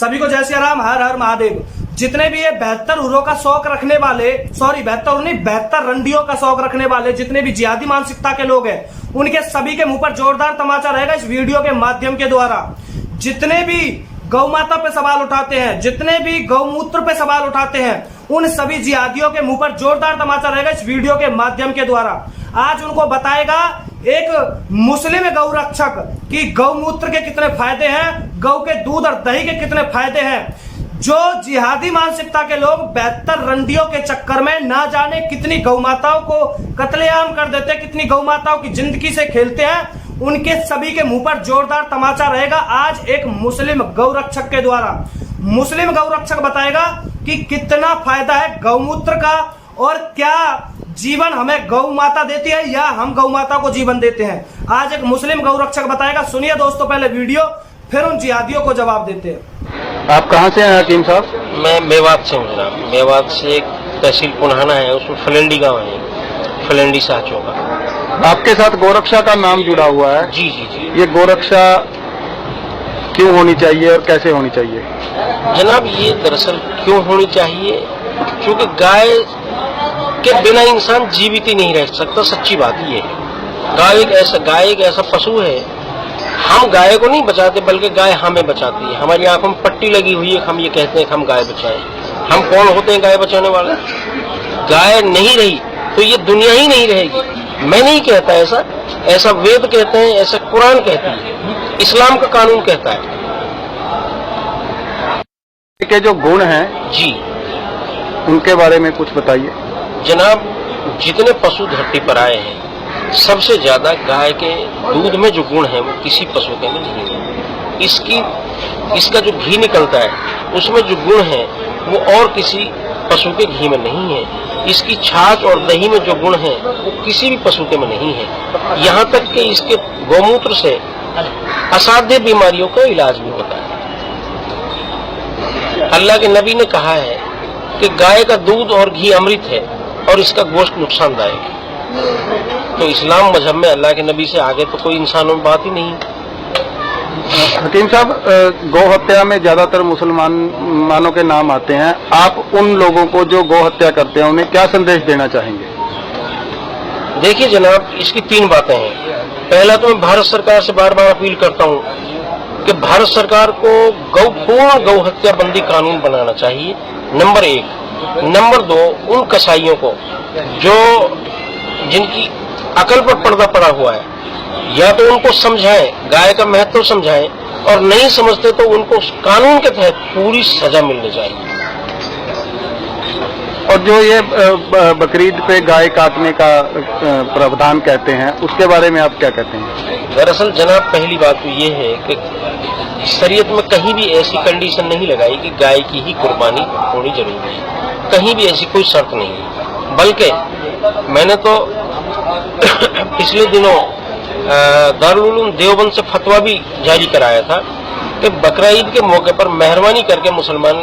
सभी को जय श्री राम, हर हर महादेव। जितने भी ये 72 हुरों का शौक रखने वाले, सॉरी 72 रंडियों का शौक रखने वाले जितने भी जिहादी मानसिकता के लोग हैं, उनके सभी के मुंह पर जोरदार तमाचा रहेगा इस वीडियो के माध्यम के द्वारा। जितने भी गौ माता पे सवाल उठाते हैं, जितने भी गौमूत्र पे सवाल उठाते हैं, उन सभी जिहादियों के मुंह पर जोरदार तमाचा रहेगा इस वीडियो के माध्यम के द्वारा। आज उनको बताएगा एक मुस्लिम गौ रक्षक कि गौमूत्र के कितने फायदे हैं, गौ के दूध और दही के कितने फायदे हैं। जो जिहादी मानसिकता के लोग 72 रंडियों के चक्कर में ना जाने कितनी गौ माताओं को कत्लेआम कर देते हैं, कितनी गौ माताओं की जिंदगी से खेलते हैं, उनके सभी के मुंह पर जोरदार तमाचा रहेगा आज एक मुस्लिम गौ रक्षक के द्वारा। मुस्लिम गौ रक्षक बताएगा कि कितना फायदा है गौमूत्र का और क्या जीवन हमें गौ माता देती है या हम गौ माता को जीवन देते हैं। आज एक मुस्लिम गौ रक्षक बताएगा। सुनिए दोस्तों पहले वीडियो, फिर उन जिहादियों को जवाब देते हैं। आप कहाँ से हैं हकीम साहब? मैं मेवात से हूँ जनाब। मेवात से एक तहसील पुनहाना है, उसमें फलेंडी गाँव है, फलेंडी साहचों का। आपके साथ गोरक्षा का नाम जुड़ा हुआ है। जी जी जी। ये गोरक्षा क्यों होनी चाहिए और कैसे होनी चाहिए? जनाब ये दरअसल क्यों होनी चाहिए, क्योंकि गाय के बिना इंसान जीवित ही नहीं रह सकता। सच्ची बात ये है। गाय एक ऐसा पशु है, हम गाय को नहीं बचाते बल्कि गाय हमें बचाती है। हमारी आंखों में पट्टी लगी हुई है, हम ये कहते हैं कि हम गाय बचाएं। हम कौन होते हैं गाय बचाने वाले? गाय नहीं रही तो ये दुनिया ही नहीं रहेगी। मैं नहीं कहता ऐसा, ऐसा वेद कहते हैं, ऐसा कुरान कहती है, इस्लाम का कानून कहता है। के जो गुण हैं जी उनके बारे में कुछ बताइए। जनाब, जितने पशु धरती पर आए हैं सबसे ज्यादा गाय के दूध में जो गुण है वो किसी पशु के में नहीं है। इसका जो घी निकलता है उसमें जो गुण है वो और किसी पशु के घी में नहीं है। इसकी छाछ और दही में जो गुण है वो किसी भी पशु के में नहीं है। यहाँ तक कि इसके गौमूत्र से असाध्य बीमारियों का इलाज भी होता है। अल्लाह के नबी ने कहा है कि गाय का दूध और घी अमृत है और इसका गोश्त नुकसानदायक है। तो इस्लाम मजहब में अल्लाह के नबी से आगे तो कोई इंसानों में बात ही नहीं। हकीम साहब, गौ हत्या में ज्यादातर मुसलमानों के नाम आते हैं। आप उन लोगों को जो गौ हत्या करते हैं उन्हें क्या संदेश देना चाहेंगे? देखिए जनाब, इसकी 3 बातें हैं। पहला तो मैं भारत सरकार से बार बार अपील करता हूँ कि भारत सरकार को पूर्ण गौ हत्या बंदी कानून बनाना चाहिए, नंबर 1। नंबर 2, उन कसाईयों को जो जिनकी अकल पर पर्दा पड़ा हुआ है, या तो उनको समझाएं, गाय का महत्व समझाएं, और नहीं समझते तो उनको कानून के तहत पूरी सजा मिलनी चाहिए। और जो ये बकरीद पे गाय काटने का प्रावधान कहते हैं उसके बारे में आप क्या कहते हैं? दरअसल जनाब, पहली बात तो ये है कि शरीयत में कहीं भी ऐसी कंडीशन नहीं लगाई कि गाय की ही कुर्बानी होनी जरूरी है। कहीं भी ऐसी कोई शर्त नहीं है। बल्कि मैंने तो पिछले दिनों दारुल उलूम देवबंद से फतवा भी जारी कराया था कि बकरा ईद के मौके पर मेहरबानी करके मुसलमान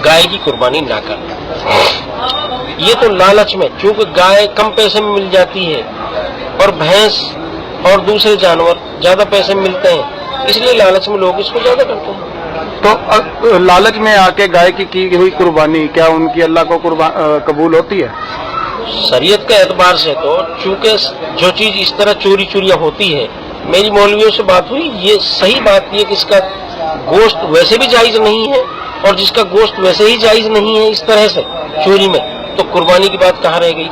गाय की कुर्बानी ना करें। ये तो लालच में, क्योंकि गाय कम पैसे में मिल जाती है और भैंस और दूसरे जानवर ज्यादा पैसे में मिलते हैं, इसलिए लालच में लोग इसको ज्यादा करते हैं। तो लालच में आके गाय की हुई कुर्बानी क्या उनकी अल्लाह को कबूल होती है? शरीयत के एतबार से तो चूंकि जो चीज इस तरह चोरी चोरियां होती है, मेरी मौलवियों से बात हुई, ये सही बात ये कि इसका गोश्त वैसे भी जायज नहीं है, और जिसका गोश्त वैसे ही जायज नहीं है इस तरह से चोरी में, तो कुर्बानी की बात कहाँ रह गई।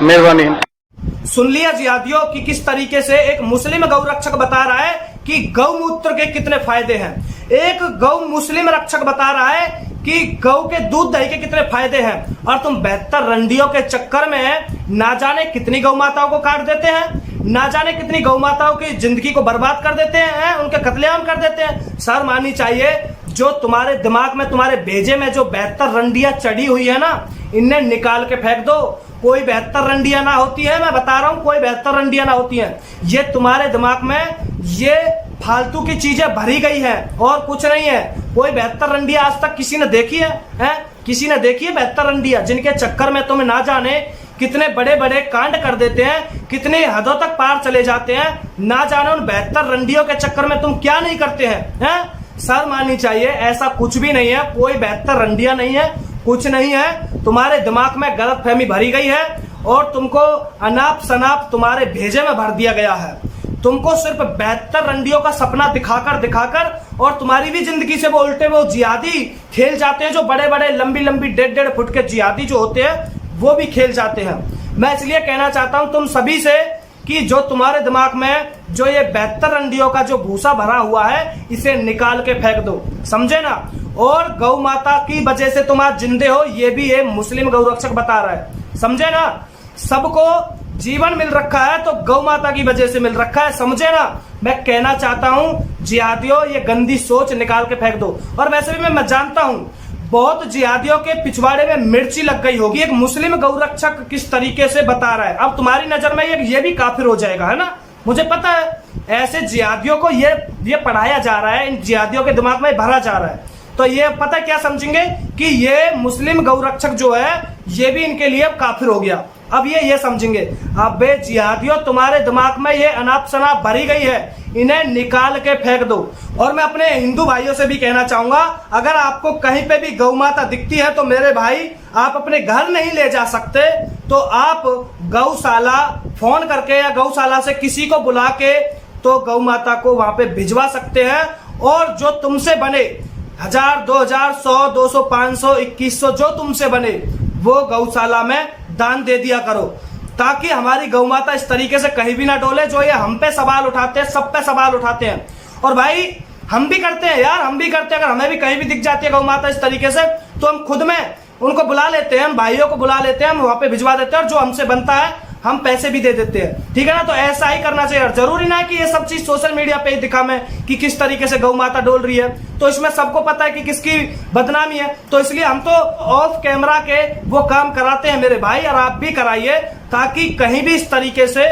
मेहरबानी। सुन लिया जिहादियों कि किस तरीके से एक मुस्लिम गौ रक्षक बता रहा है कि गौमूत्र के कितने फायदे हैं। एक गौ मुस्लिम रक्षक बता रहा है कि गौ के दूध दही के कितने फायदे हैं, और तुम 72 रंडियों के चक्कर में ना जाने कितनी गौ माताओं को काट देते हैं, ना जाने कितनी गौ माताओं की जिंदगी को बर्बाद कर देते हैं, उनके कत्लेआम कर देते हैं। सर माननी चाहिए, जो तुम्हारे दिमाग में, तुम्हारे भेजे में जो 72 रंडियां चढ़ी हुई है ना, इन्हें निकाल के फेंक दो। कोई 72 रंडियां ना होती है, मैं बता रहा हूं, कोई 72 रंडियां ना होती हैं। ये तुम्हारे दिमाग में ये फालतू की चीजें भरी गई है और कुछ नहीं है। कोई 72 रंडियां आज तक किसी ने देखी है? किसी ने देखी है 72 रंडियां जिनके चक्कर में तुम्हें ना जाने कितने बड़े बड़े कांड कर देते हैं, कितने हदों तक पार चले जाते हैं। ना जाने उन 72 रंडियों के चक्कर में तुम क्या नहीं करते हैं, शर्म आनी चाहिए। ऐसा कुछ भी नहीं है, कोई 72 रंडिया नहीं है, कुछ नहीं है। तुम्हारे दिमाग में गलतफहमी भरी गई है और तुमको अनाप शनाप तुम्हारे भेजे में भर दिया गया है। तुमको सिर्फ 72 रंडियों का सपना दिखाकर और तुम्हारी भी जिंदगी से वो उल्टे वो जिहादी खेल जाते हैं, जो बड़े बड़े लंबी लंबी 1.5 फुट के जिहादी जो होते हैं वो भी खेल जाते हैं। मैं इसलिए कहना चाहता हूं तुम सभी से कि जो तुम्हारे दिमाग में जो ये 72 रंडियों का जो भूसा भरा हुआ है, इसे निकाल के फेंक दो, समझे ना। और गौ माता की वजह से तुम आज जिंदे हो, ये भी ये मुस्लिम गौरक्षक बता रहा है, समझे ना। सबको जीवन मिल रखा है तो गौ माता की वजह से मिल रखा है, समझे ना। मैं कहना चाहता हूं जिहादियों, ये गंदी सोच निकाल के फेंक दो। और वैसे भी मैं जानता हूं बहुत जिहादियों के पिछवाड़े में मिर्ची लग गई होगी। एक मुस्लिम गौरक्षक किस तरीके से बता रहा है, अब तुम्हारी नजर में ये भी काफिर हो जाएगा, है ना। मुझे पता है ऐसे जिहादियों को ये पढ़ाया जा रहा है, इन जिहादियों के दिमाग में भरा जा रहा है, तो ये पता क्या समझेंगे कि ये मुस्लिम गौरक्षक जो है ये भी इनके लिए काफिर हो गया। अब ये समझेंगे। अबे जिहादियों, तुम्हारे दिमाग में ये अनाप शनाप भरी गई है, इन्हें निकाल के फेंक दो। और मैं अपने हिंदू भाइयों से भी कहना चाहूंगा, अगर आपको कहीं पे भी गौ माता दिखती है तो मेरे भाई आप अपने घर नहीं ले जा सकते तो आप गौशाला फोन करके या गौशाला से किसी को बुला के तो गौ माता को वहां पे भिजवा सकते हैं। और जो तुमसे बने 1000, 2000, 100, 200, 500, 2100 जो तुमसे बने वो गौशाला में दान दे दिया करो, ताकि हमारी गौ माता इस तरीके से कहीं भी ना डोले। जो ये हम पे सवाल उठाते हैं, सब पे सवाल उठाते हैं। और भाई हम भी करते हैं यार, हम भी करते हैं। अगर हमें भी कहीं भी दिख जाती है गौ माता इस तरीके से तो हम खुद में उनको बुला लेते हैं, हम भाइयों को बुला लेते हैं, हम वहां पे भिजवा देते हैं और जो हमसे बनता है हम पैसे भी दे देते हैं, ठीक है ना। तो ऐसा ही करना चाहिए। जरूरी ना है कि ये सब चीज सोशल मीडिया पे ही दिखावे कि किस तरीके से गौ माता डोल रही है, तो इसमें सबको पता है कि किसकी बदनामी है। तो इसलिए हम तो ऑफ कैमरा के वो काम कराते हैं मेरे भाई, और आप भी कराइए, ताकि कहीं भी इस तरीके से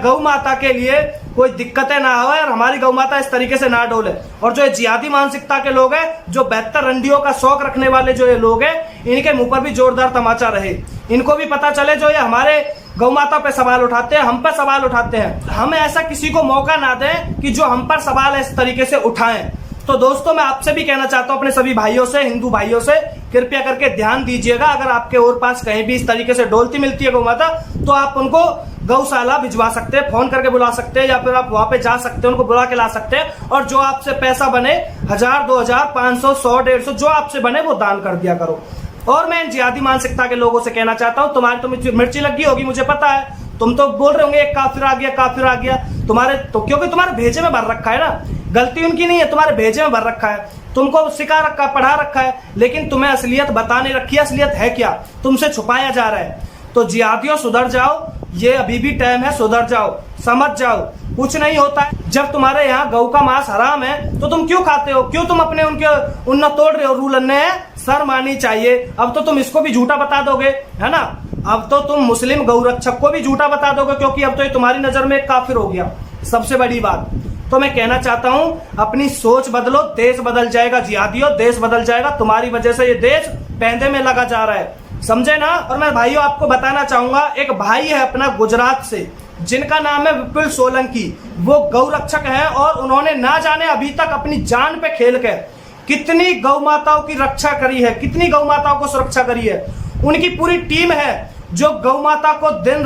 गौ माता के लिए कोई दिक्कतें ना हो और हमारी गौ माता इस तरीके से ना डोले। और जो जिहादी मानसिकता के लोग हैं, जो 72 रंडियों का शौक रखने वाले जो ये लोग हैं, इनके मुंह पर भी जोरदार तमाचा रहे। इनको भी पता चले जो ये हमारे गौ माता पे सवाल उठाते हैं, हम पर सवाल उठाते हैं, हम ऐसा किसी को मौका ना दें कि जो हम पर सवाल इस तरीके से उठाएं। तो दोस्तों मैं आपसे भी कहना चाहता हूं, अपने सभी भाइयों से, हिंदू भाइयों से, कृपया करके ध्यान दीजिएगा। अगर आपके और पास कहीं भी इस तरीके से डोलती मिलती है गौ माता तो आप उनको गौशाला भिजवा सकते हैं, फोन करके बुला सकते हैं, या फिर आप वहां पे जा सकते हैं, उनको बुला के ला सकते हैं। और जो आपसे पैसा बने 1000, 2000, 500, 100, 150 जो आपसे बने वो दान कर दिया करो। और मैं इन जिहादी मानसिकता के लोगों से कहना चाहता हूं, तुम्हारी तो मिर्ची लगी होगी, मुझे पता है, तुम तो बोल रहे होंगे एक काफिर आ गया, काफिर आ गया तुम्हारे तो, क्योंकि तुम्हारे भेजे में भर रखा है ना। गलती उनकी नहीं है, तुम्हारे भेजे में भर रखा है, तुमको सिखा रखा है, पढ़ा रखा है, लेकिन तुम्हें असलियत बता नहीं रखी है। असलियत है क्या, तुमसे छुपाया जा रहा है। तो जिहादियों सुधर जाओ, ये अभी भी टाइम है, सुधर जाओ, समझ जाओ, कुछ नहीं होता है। जब तुम्हारे यहाँ गौ का मांस हराम है तो तुम क्यों खाते हो, क्यों तुम अपने उनके उन्ना तोड़ रहे हो रूल अन्य है, शर्म आनी चाहिए। अब तो तुम इसको भी झूठा बता दोगे, है ना। अब तो तुम मुस्लिम गौरक्षक को भी झूठा बता दोगे, क्योंकि अब तो ये तुम्हारी नजर में काफिर हो गया। सबसे बड़ी बात तो मैं कहना चाहता हूं, अपनी सोच बदलो, देश बदल जाएगा जिहादियों, देश बदल जाएगा। तुम्हारी वजह से ये देश पैंदे में लगा जा रहा है, समझे ना। और मैं भाइयों आपको बताना चाहूंगा, एक भाई है अपना गुजरात से, जिनका नाम है विपुल सोलंकी। वो गौरक्षक हैं और उन्होंने ना जाने अभी तक अपनी जान पे खेल कर कितनी गौ माताओं की रक्षा करी है, कितनी गौ माताओं को सुरक्षा करी है। उनकी पूरी टीम है जो गौ माता को दिन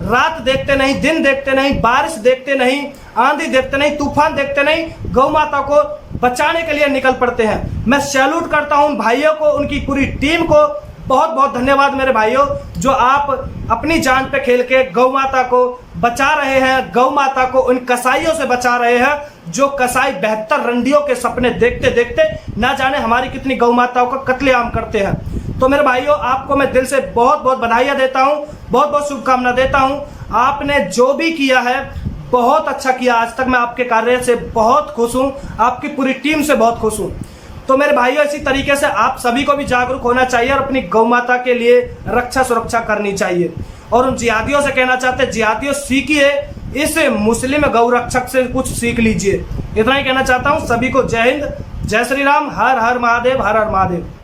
रात देखते नहीं, दिन देखते नहीं, बारिश देखते नहीं, आंधी देखते नहीं, तूफान देखते नहीं, गौ माता को बचाने के लिए निकल पड़ते हैं। मैं सैल्यूट करता हूं उन भाइयों को, उनकी पूरी टीम को। बहुत बहुत धन्यवाद मेरे भाइयों, जो आप अपनी जान पे खेल के गौ माता को बचा रहे हैं, गौ माता को उन कसाईयों से बचा रहे हैं जो कसाई 72 रंडियों के सपने देखते देखते ना जाने हमारी कितनी गौ माताओं का कत्लेआम करते हैं। तो मेरे भाइयों आपको मैं दिल से बहुत बहुत बधाइयां देता हूं, बहुत बहुत शुभकामना देता हूं। आपने जो भी किया है बहुत अच्छा किया, आज तक मैं आपके कार्य से बहुत खुश हूं, आपकी पूरी टीम से बहुत खुश हूं। तो मेरे भाइयों इसी तरीके से आप सभी को भी जागरूक होना चाहिए और अपनी गौ माता के लिए रक्षा सुरक्षा करनी चाहिए। और उन जिहादियों से कहना चाहते हैं, जिहादियों सीखिए, इस मुस्लिम गौरक्षक से कुछ सीख लीजिए। इतना ही कहना चाहता हूं। सभी को जय हिंद, जय श्री राम, हर हर महादेव, हर हर महादेव।